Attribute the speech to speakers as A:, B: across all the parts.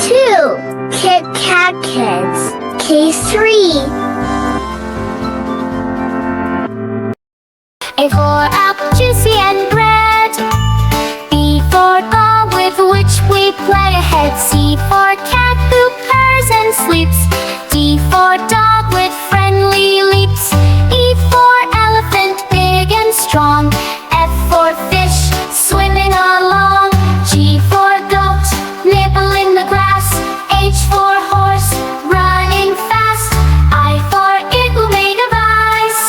A: 2. Kitkatkids. K3.
B: A for apple, juicy and red. B for ball with which we play ahead. C for cat who purrs and sleeps. D for dog with friendly leaps. E for elephant, big and strong. F for fish, swimming along. G for goat, nibbling the grass. H for horse, running fast. I for igloo made of ice.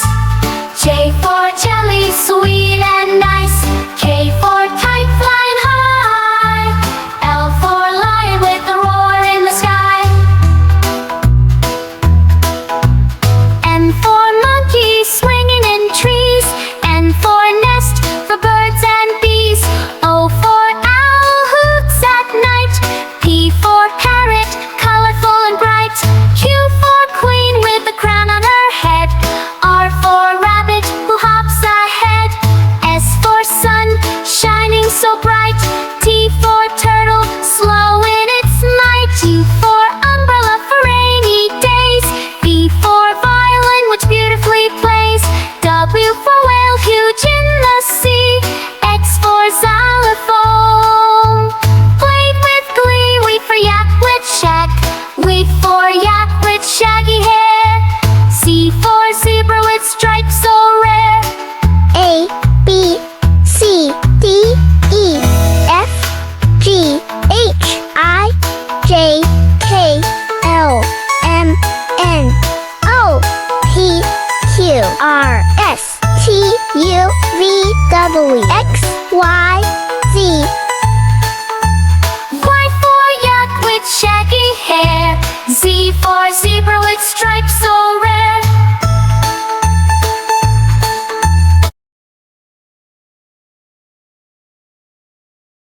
B: J for jelly, sweet and nice. K for kite, flying high. L for lion with a roar in the sky. M for monkey, swinging in trees. N for nest, for birds and bees. O for owl, hoots at night. P for parrot, colorful and bright. Q for queen with a crown on her head. R for rabbit, who hops ahead. S for sun, shining so bright. T for